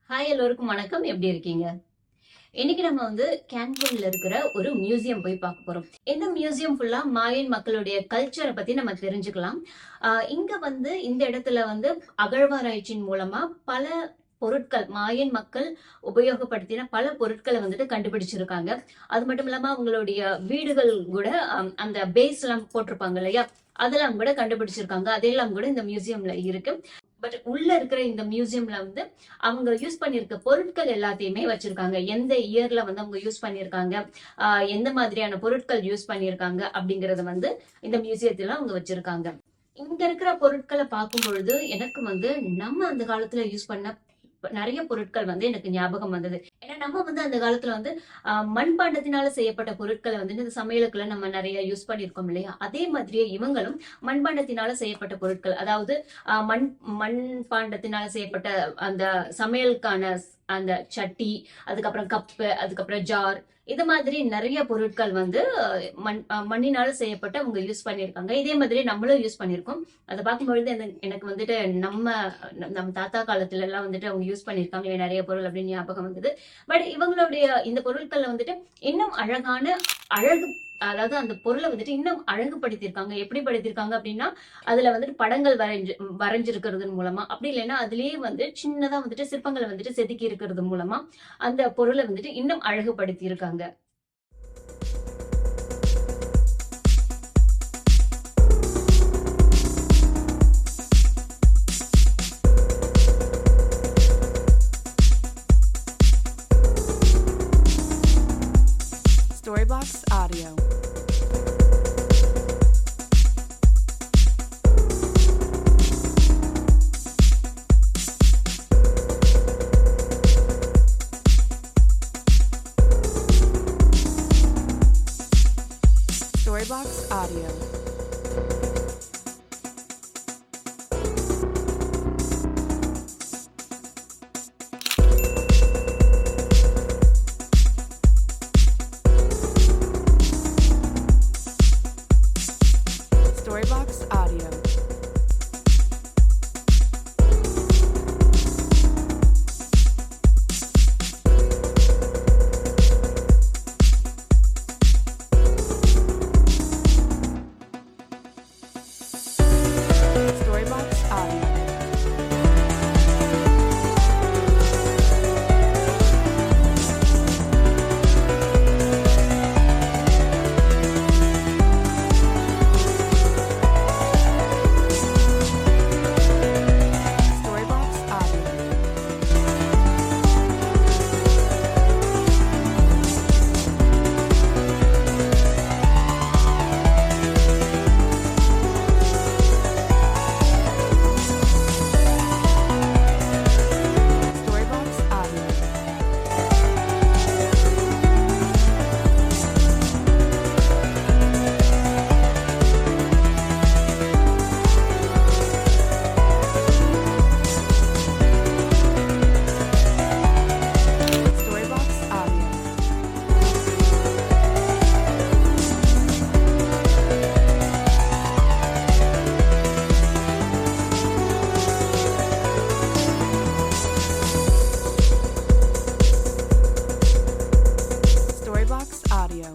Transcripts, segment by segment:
Hi எல்லோருக்கும் வணக்கம். எப்படி இருக்கீங்க? இன்னைக்கு நம்ம கேன்குன்ல இருக்கிற ஒரு மியூசியம் போய் பார்க்க போறோம். இந்த மியூசியம் ஃபுல்லா மாயன் மக்களுடைய கல்ச்சரை பத்தி நம்ம தெரிஞ்சுக்கலாம். இங்க இந்த இடத்துல அகழ்வாராய்ச்சியின் மூலமா பல பொருட்கள் மாயன் மக்கள் உபயோகப்படுத்தின பல பொருட்களை கண்டுபிடிச்சிருக்காங்க. அது மட்டும் இல்லாம அவங்களுடைய வீடுகள் கூட அந்த பேஸ் எல்லாம் போட்டிருப்பாங்க இல்லையா, அதெல்லாம் கூட கண்டுபிடிச்சிருக்காங்க. அதெல்லாம் கூட இந்த மியூசியம்ல இருக்கு. பட் உள்ள இருக்கிற இந்த மியூசியம்ல அவங்க யூஸ் பண்ணிருக்க பொருட்கள் எல்லாத்தையுமே வச்சிருக்காங்க. எந்த இயர்ல அவங்க யூஸ் பண்ணிருக்காங்க, எந்த மாதிரியான பொருட்கள் யூஸ் பண்ணிருக்காங்க அப்படிங்கறத இந்த மியூசியத்துல அவங்க வச்சிருக்காங்க. இங்க இருக்கிற பொருட்களை பார்க்கும் பொழுது எனக்கு நம்ம அந்த காலத்துல யூஸ் பண்ண நிறைய பொருட்கள் எனக்கு ஞாபகம் வந்தது. ஏன்னா நம்ம அந்த காலத்துல மண்பாண்டத்தினால செய்யப்பட்ட பொருட்களை இந்த சமையலுக்குள்ள நம்ம நிறைய யூஸ் பண்ணிருக்கோம் இல்லையா, அதே மாதிரியே இவங்களும் மண்பாண்டத்தினால செய்யப்பட்ட பொருட்கள், அதாவது மண்பாண்டத்தினால செய்யப்பட்ட அந்த சமையலுக்கான அந்த சட்டி, அதுக்கப்புறம் கப்பு, அதுக்கப்புறம் ஜார், இது மாதிரி நிறைய பொருட்கள் மண்ணினால செய்யப்பட்டு அவங்க யூஸ் பண்ணியிருக்காங்க. இதே மாதிரி நம்மளும் யூஸ் பண்ணியிருக்கோம். அதை பார்க்கும்பொழுது எனக்கு நம்ம தாத்தா காலத்துல எல்லாம் அவங்க யூஸ் பண்ணியிருக்காங்க நிறைய பொருள் அப்படின்னு ஞாபகம் வந்தது. பட் இவங்களுடைய இந்த பொருட்கள்ல இன்னும் அழகு, அதாவது அந்த பொருளை இன்னும் அழகுபடுத்தியிருக்காங்க. எப்படி படுத்திருக்காங்க அப்படின்னா, அதுல படங்கள் வரைஞ்சிருக்கிறது மூலமா, அப்படி இல்லைன்னா அதுலயே சின்னதா சிற்பங்களை செதுக்கி இருக்கிறது மூலமா அந்த பொருளை இன்னும் அழகுபடுத்தி இருக்காங்க. Storybox Audio. Storybox Audio. Storybox Audio. Storybox Audio. Storybox Audio. Storybox Audio. Storybox Audio. Storybox Audio.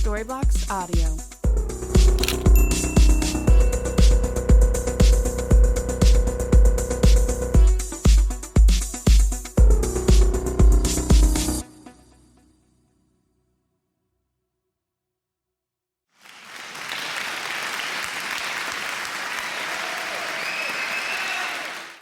Storybox Audio.